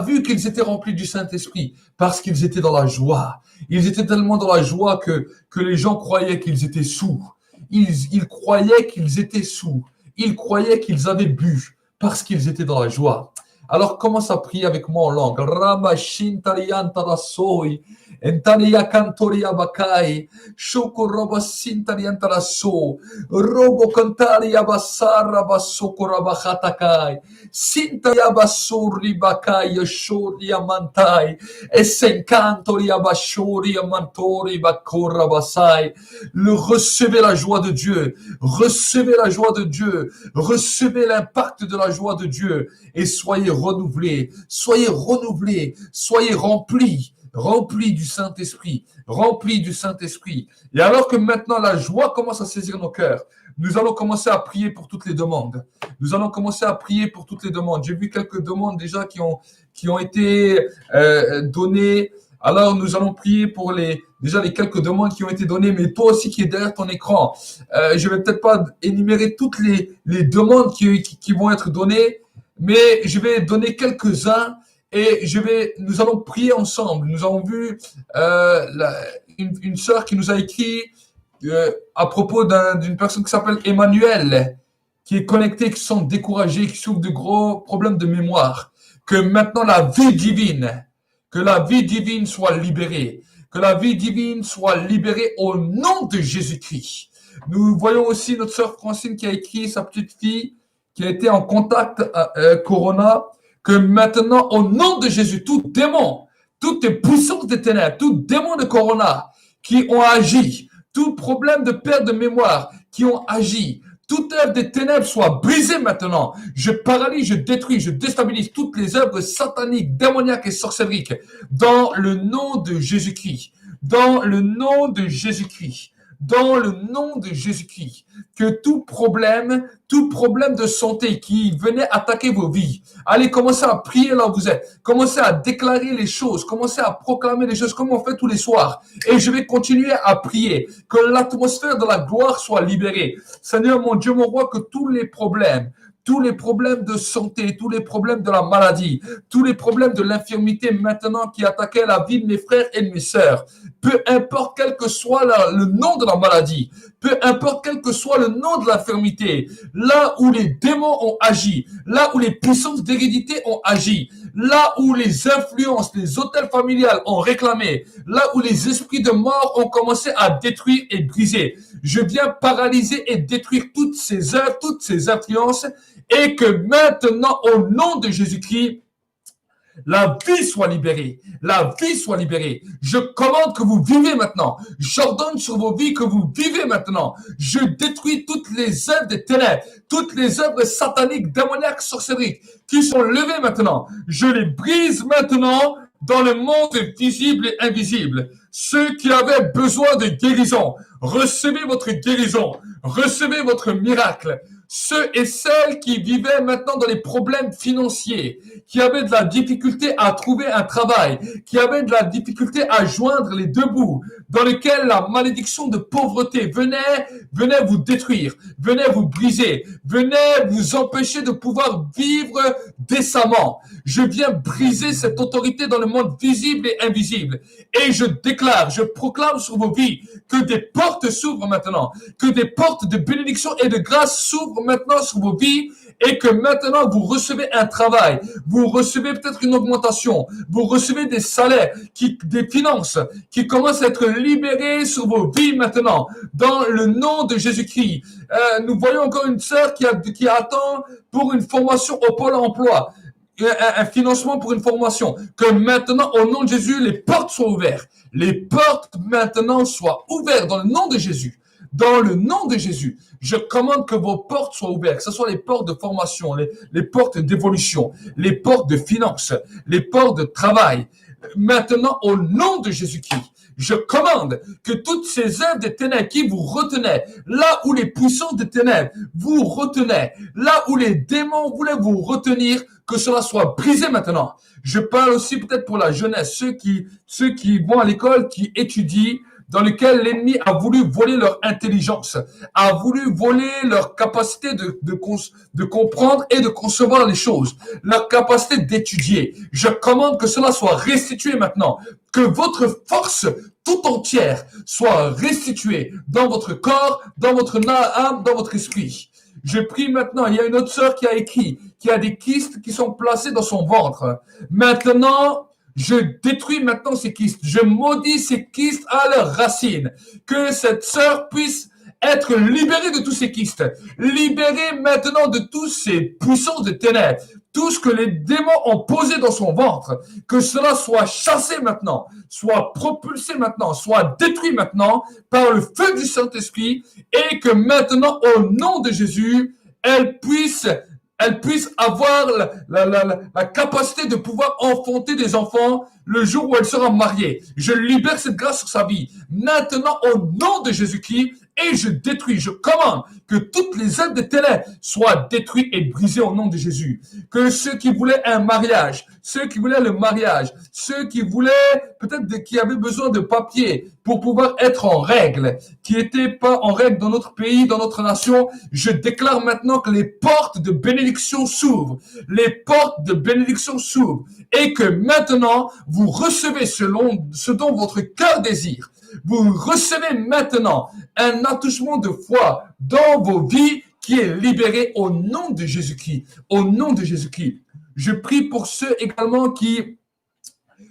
vu qu'ils étaient remplis du Saint-Esprit? Parce qu'ils étaient dans la joie. Ils étaient tellement dans la joie que les gens croyaient qu'ils étaient sourds. Ils croyaient qu'ils étaient sourds. Ils croyaient qu'ils avaient bu parce qu'ils étaient dans la joie. Alors commence à prier avec moi en langue. Ramashintariantarasoi, Entaria cantoria bakai, Shoko robasintariantaraso, Robo cantaria basara basokora bachatakai, Sintaria basori bakai, Shoria mantai, Essencantoria bashoria mantori bakora basai. Recevez la joie de Dieu, recevez la joie de Dieu, recevez l'impact de la joie de Dieu et soyez renouvelés, soyez remplis du Saint-Esprit, remplis du Saint-Esprit. Et alors que maintenant la joie commence à saisir nos cœurs, nous allons commencer à prier pour toutes les demandes. Nous allons commencer à prier pour toutes les demandes. J'ai vu quelques demandes déjà qui ont été données. Alors nous allons prier pour les quelques demandes qui ont été données, mais toi aussi qui es derrière ton écran, je vais peut-être pas énumérer toutes les demandes qui vont être données, mais je vais donner quelques-uns et nous allons prier ensemble. Nous avons vu une sœur qui nous a écrit à propos d'une personne qui s'appelle Emmanuel, qui est connectée, qui se sent découragée, qui souffre de gros problèmes de mémoire. Que maintenant que la vie divine soit libérée. Que la vie divine soit libérée au nom de Jésus-Christ. Nous voyons aussi notre sœur Francine qui a écrit sa petite fille qui a été en contact Corona. que maintenant, au nom de Jésus, tout démon, toutes les puissances des ténèbres, tout démon de corona qui ont agi, tout problème de perte de mémoire qui ont agi, toute œuvre des ténèbres soit brisée maintenant. Je paralyse, je détruis, je déstabilise toutes les œuvres sataniques, démoniaques et sorcériques dans le nom de Jésus-Christ. Dans le nom de Jésus-Christ. Dans le nom de Jésus-Christ. Que tout problème de santé qui venait attaquer vos vies, allez commencer à prier là où vous êtes. Commencez à déclarer les choses. Commencez à proclamer les choses comme on fait tous les soirs. Et je vais continuer à prier. Que l'atmosphère de la gloire soit libérée. Seigneur, mon Dieu, mon roi, que tous les problèmes de santé, tous les problèmes de la maladie, tous les problèmes de l'infirmité maintenant qui attaquaient la vie de mes frères et de mes sœurs, peu importe quel que soit le nom de la maladie, peu importe quel que soit le nom de l'infirmité, là où les démons ont agi, là où les puissances d'hérédité ont agi, là où les influences, les hôtels familiales ont réclamé, là où les esprits de mort ont commencé à détruire et briser, je viens paralyser et détruire toutes ces œuvres, toutes ces influences, et que maintenant, au nom de Jésus-Christ, la vie soit libérée. La vie soit libérée. Je commande que vous vivez maintenant. J'ordonne sur vos vies que vous vivez maintenant. Je détruis toutes les œuvres des ténèbres, toutes les œuvres sataniques, démoniaques, sorcériques qui sont levées maintenant. Je les brise maintenant dans le monde visible et invisible. Ceux qui avaient besoin de guérison, recevez votre guérison. Recevez votre miracle. Ceux et celles qui vivaient maintenant dans les problèmes financiers, qui avaient de la difficulté à trouver un travail, qui avaient de la difficulté à joindre les deux bouts, dans lesquels la malédiction de pauvreté venait vous détruire, venait vous briser, venait vous empêcher de pouvoir vivre décemment. Je viens briser cette autorité dans le monde visible et invisible. Et je déclare, je proclame sur vos vies que des portes s'ouvrent maintenant, que des portes de bénédiction et de grâce s'ouvrent maintenant sur vos vies et que maintenant vous recevez un travail, vous recevez peut-être une augmentation, vous recevez des salaires, des finances qui commencent à être libérées sur vos vies maintenant, dans le nom de Jésus-Christ. Nous voyons encore une sœur qui attend pour une formation au Pôle emploi. Un financement pour une formation, que maintenant, au nom de Jésus, les portes soient ouvertes. Les portes maintenant soient ouvertes dans le nom de Jésus. Dans le nom de Jésus, je commande que vos portes soient ouvertes, que ce soit les portes de formation, les portes d'évolution, les portes de finances, les portes de travail. Maintenant, au nom de Jésus-Christ, je commande que toutes ces œuvres des ténèbres qui vous retenaient, là où les puissances des ténèbres vous retenaient, là où les démons voulaient vous retenir, que cela soit brisé maintenant. Je parle aussi peut-être pour la jeunesse, ceux qui vont à l'école, qui étudient, dans lequel l'ennemi a voulu voler leur intelligence, a voulu voler leur capacité de comprendre et de concevoir les choses, leur capacité d'étudier. Je commande que cela soit restitué maintenant, que votre force tout entière soit restituée dans votre corps, dans votre âme, dans votre esprit. Je prie maintenant, il y a une autre sœur qui a écrit, qui a des kystes qui sont placés dans son ventre. Maintenant, je détruis maintenant ces kystes. Je maudis ces kystes à leurs racines. Que cette sœur puisse être libérée de tous ces kystes. Libérée maintenant de tous ces puissances de ténèbres. Tout ce que les démons ont posé dans son ventre. Que cela soit chassé maintenant. Soit propulsé maintenant. Soit détruit maintenant par le feu du Saint-Esprit. Et que maintenant, au nom de Jésus, elle puisse avoir la capacité de pouvoir enfanter des enfants le jour où elle sera mariée. Je libère cette grâce sur sa vie. Maintenant, au nom de Jésus-Christ, et je détruis, je commande que toutes les œuvres des ténèbres soient détruites et brisées au nom de Jésus. Que ceux qui voulaient un mariage, ceux qui voulaient le mariage, ceux qui voulaient, peut-être qui avaient besoin de papiers pour pouvoir être en règle, qui n'étaient pas en règle dans notre pays, dans notre nation, je déclare maintenant que les portes de bénédiction s'ouvrent. Les portes de bénédiction s'ouvrent. Et que maintenant, vous recevez selon ce dont votre cœur désire. Vous recevez maintenant un attouchement de foi dans vos vies qui est libéré au nom de Jésus-Christ. Au nom de Jésus-Christ. Je prie pour ceux également qui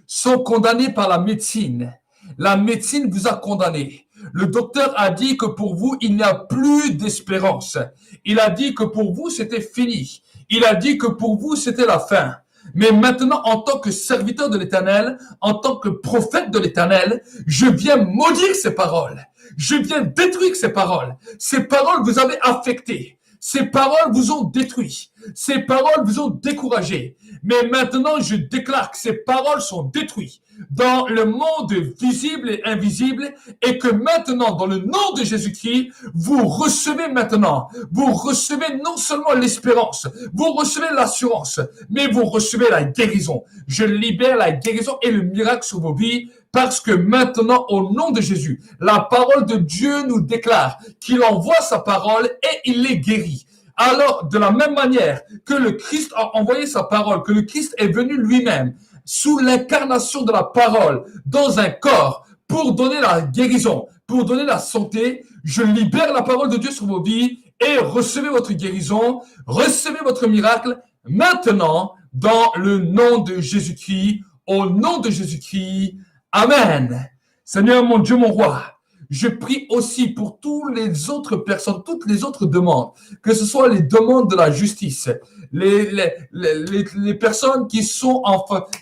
sont condamnés par la médecine. La médecine vous a condamné. Le docteur a dit que pour vous, il n'y a plus d'espérance. Il a dit que pour vous, c'était fini. Il a dit que pour vous, c'était la fin. Mais maintenant, en tant que serviteur de l'Éternel, en tant que prophète de l'Éternel, je viens maudire ces paroles. Je viens détruire ces paroles. Ces paroles vous avaient affecté. Ces paroles vous ont détruit. Ces paroles vous ont découragé. Mais maintenant, je déclare que ces paroles sont détruites dans le monde visible et invisible et que maintenant, dans le nom de Jésus-Christ, vous recevez maintenant, vous recevez non seulement l'espérance, vous recevez l'assurance, mais vous recevez la guérison. Je libère la guérison et le miracle sur vos vies parce que maintenant, au nom de Jésus, la parole de Dieu nous déclare qu'il envoie sa parole et il les guérit. Alors, de la même manière que le Christ a envoyé sa parole, que le Christ est venu lui-même sous l'incarnation de la parole dans un corps pour donner la guérison, pour donner la santé, je libère la parole de Dieu sur vos vies et recevez votre guérison, recevez votre miracle maintenant dans le nom de Jésus-Christ, au nom de Jésus-Christ. Amen. Seigneur mon Dieu, mon roi, je prie aussi pour toutes les autres personnes, toutes les autres demandes, que ce soit les demandes de la justice, les personnes qui sont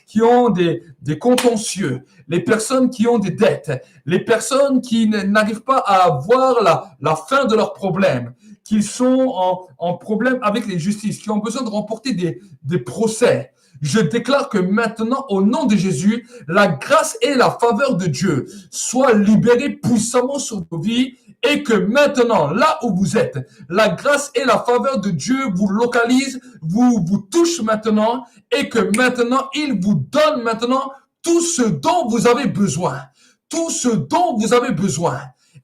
qui ont des contentieux, les personnes qui ont des dettes, les personnes qui n'arrivent pas à voir la fin de leurs problèmes, qui sont en problème avec les justices, qui ont besoin de remporter des procès. Je déclare que maintenant, au nom de Jésus, la grâce et la faveur de Dieu soient libérées puissamment sur vos vies et que maintenant, là où vous êtes, la grâce et la faveur de Dieu vous localisent, vous touchent maintenant et que maintenant, il vous donne maintenant tout ce dont vous avez besoin. Tout ce dont vous avez besoin.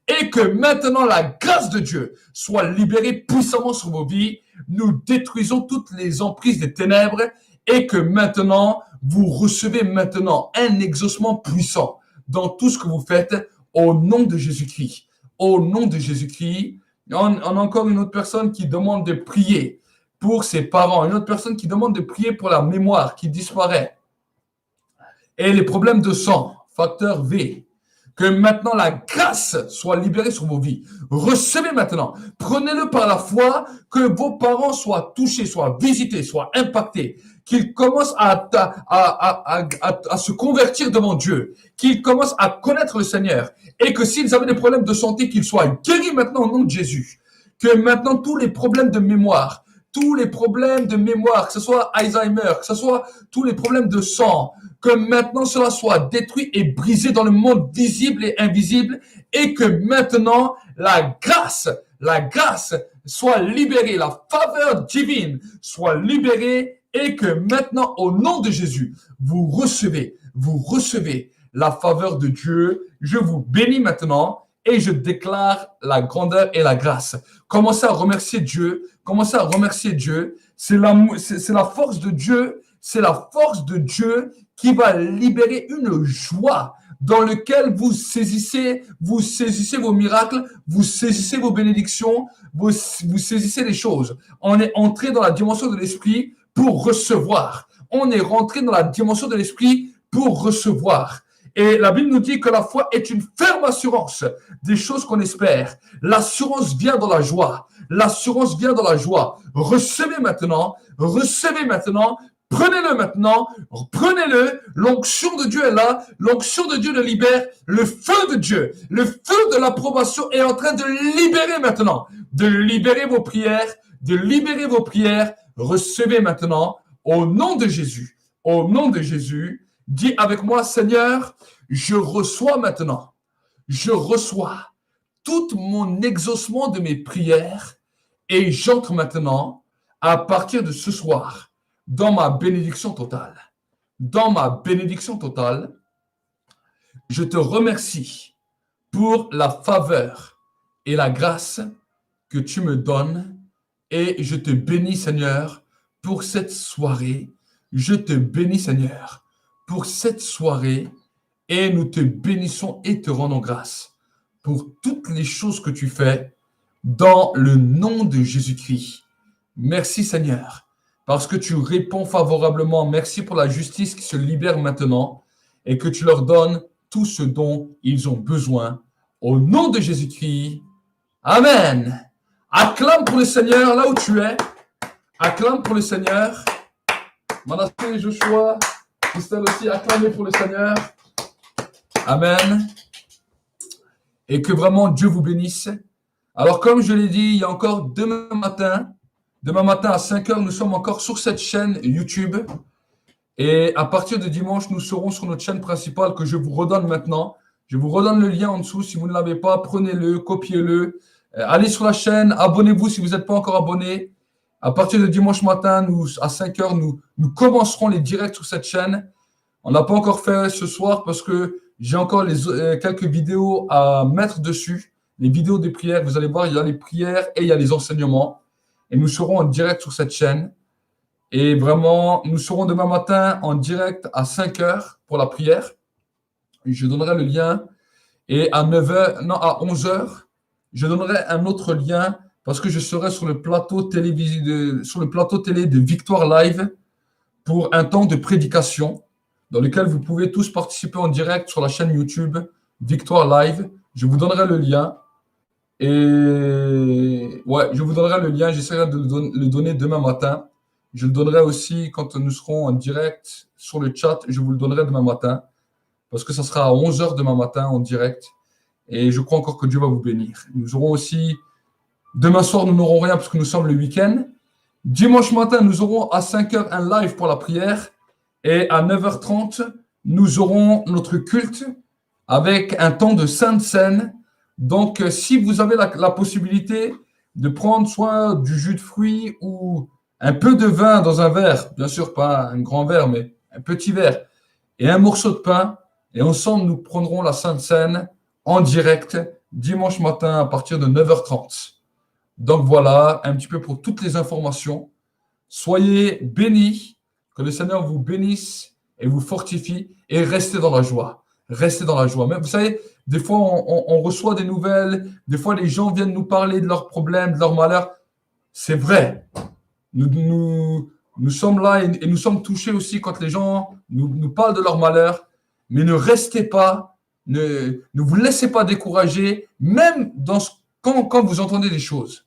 Et que maintenant, la grâce de Dieu soit libérée puissamment sur vos vies. Nous détruisons toutes les emprises des ténèbres et que maintenant, vous recevez maintenant un exaucement puissant dans tout ce que vous faites au nom de Jésus-Christ. Au nom de Jésus-Christ. On a encore une autre personne qui demande de prier pour ses parents, une autre personne qui demande de prier pour la mémoire qui disparaît. Et les problèmes de sang, facteur V. Que maintenant la grâce soit libérée sur vos vies. Recevez maintenant. Prenez-le par la foi que vos parents soient touchés, soient visités, soient impactés. Qu'ils commencent à se convertir devant Dieu. Qu'ils commencent à connaître le Seigneur. Et que s'ils avaient des problèmes de santé, qu'ils soient guéris maintenant au nom de Jésus. Que maintenant tous les problèmes de mémoire, que ce soit Alzheimer, que ce soit tous les problèmes de sang, que maintenant cela soit détruit et brisé dans le monde visible et invisible et que maintenant la grâce soit libérée, la faveur divine soit libérée et que maintenant au nom de Jésus, vous recevez la faveur de Dieu. Je vous bénis maintenant et je déclare la grandeur et la grâce. Commencez à remercier Dieu. C'est la force de Dieu. C'est la force de Dieu qui va libérer une joie dans laquelle vous saisissez vos miracles, vous saisissez vos bénédictions, vous saisissez les choses. On est entré dans la dimension de l'esprit pour recevoir. On est rentré dans la dimension de l'esprit pour recevoir. Et la Bible nous dit que la foi est une ferme assurance des choses qu'on espère. L'assurance vient dans la joie. L'assurance vient dans la joie. Recevez maintenant. Prenez-le maintenant, prenez-le, l'onction de Dieu est là, l'onction de Dieu le libère, le feu de Dieu, le feu de l'approbation est en train de libérer maintenant, de libérer vos prières, recevez maintenant, au nom de Jésus, dis avec moi, Seigneur, je reçois tout mon exaucement de mes prières et j'entre maintenant, à partir de ce soir, dans ma bénédiction totale. Je te remercie pour la faveur et la grâce que tu me donnes et je te bénis, Seigneur, pour cette soirée. Je te bénis, Seigneur, pour cette soirée et nous te bénissons et te rendons grâce pour toutes les choses que tu fais dans le nom de Jésus-Christ. Merci, Seigneur, parce que tu réponds favorablement. Merci pour la justice qui se libère maintenant et que tu leur donnes tout ce dont ils ont besoin. Au nom de Jésus-Christ. Amen. Acclame pour le Seigneur là où tu es. Acclame pour le Seigneur. Manassé, Joshua, Christelle aussi, acclamez pour le Seigneur. Amen. Et que vraiment Dieu vous bénisse. Alors, comme je l'ai dit, il y a encore demain matin à 5 heures, nous sommes encore sur cette chaîne YouTube. Et à partir de dimanche, nous serons sur notre chaîne principale que je vous redonne maintenant. Je vous redonne le lien en dessous. Si vous ne l'avez pas, prenez-le, copiez-le. Allez sur la chaîne, abonnez-vous si vous n'êtes pas encore abonné. À partir de dimanche matin, à 5 heures, nous commencerons les directs sur cette chaîne. On n'a pas encore fait ce soir parce que j'ai encore quelques vidéos à mettre dessus. Les vidéos des prières, vous allez voir, il y a les prières et il y a les enseignements. Et nous serons en direct sur cette chaîne. Et vraiment, nous serons demain matin en direct à 5 heures pour la prière. Je donnerai le lien. Et à 11 heures, je donnerai un autre lien parce que je serai sur le plateau télé de Victoire Live pour un temps de prédication dans lequel vous pouvez tous participer en direct sur la chaîne YouTube Victoire Live. Je vous donnerai le lien. Et ouais, je vous donnerai le lien. J'essaierai de le donner demain matin. Je le donnerai aussi quand nous serons en direct sur le chat. Je vous le donnerai demain matin parce que ça sera à 11 heures demain matin en direct. Et je crois encore que Dieu va vous bénir. Nous aurons aussi, demain soir, nous n'aurons rien parce que nous sommes le week-end. Dimanche matin, nous aurons à 5 heures un live pour la prière. Et à 9h30, nous aurons notre culte avec un temps de Sainte Seine. Donc, si vous avez la possibilité de prendre soit du jus de fruits ou un peu de vin dans un verre, bien sûr pas un grand verre, mais un petit verre, et un morceau de pain, et ensemble, nous prendrons la Sainte Seine en direct dimanche matin à partir de 9h30. Donc voilà, un petit peu pour toutes les informations. Soyez bénis, que le Seigneur vous bénisse et vous fortifie et restez dans la joie. Restez dans la joie. Mais vous savez, des fois, on reçoit des nouvelles, des fois, les gens viennent nous parler de leurs problèmes, de leurs malheurs. C'est vrai. Nous sommes là et nous sommes touchés aussi quand les gens nous parlent de leurs malheurs. Mais ne restez pas, ne vous laissez pas décourager, même quand vous entendez des choses.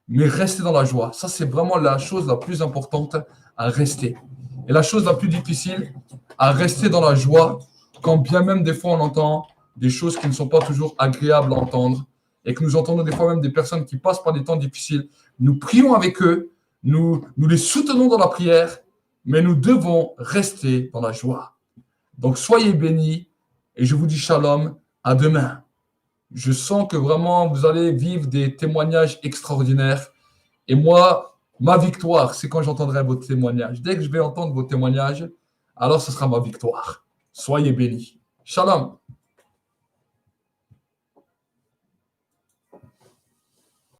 Mais restez dans la joie. Ça, c'est vraiment la chose la plus importante à rester. Et la chose la plus difficile, à rester dans la joie, quand bien même des fois on entend des choses qui ne sont pas toujours agréables à entendre et que nous entendons des fois même des personnes qui passent par des temps difficiles. Nous prions avec eux, nous les soutenons dans la prière, mais nous devons rester dans la joie. Donc, soyez bénis et je vous dis shalom, à demain. Je sens que vraiment vous allez vivre des témoignages extraordinaires. Et moi, ma victoire, c'est quand j'entendrai vos témoignages. Dès que je vais entendre vos témoignages, alors ce sera ma victoire. Soyez bénis. Shalom.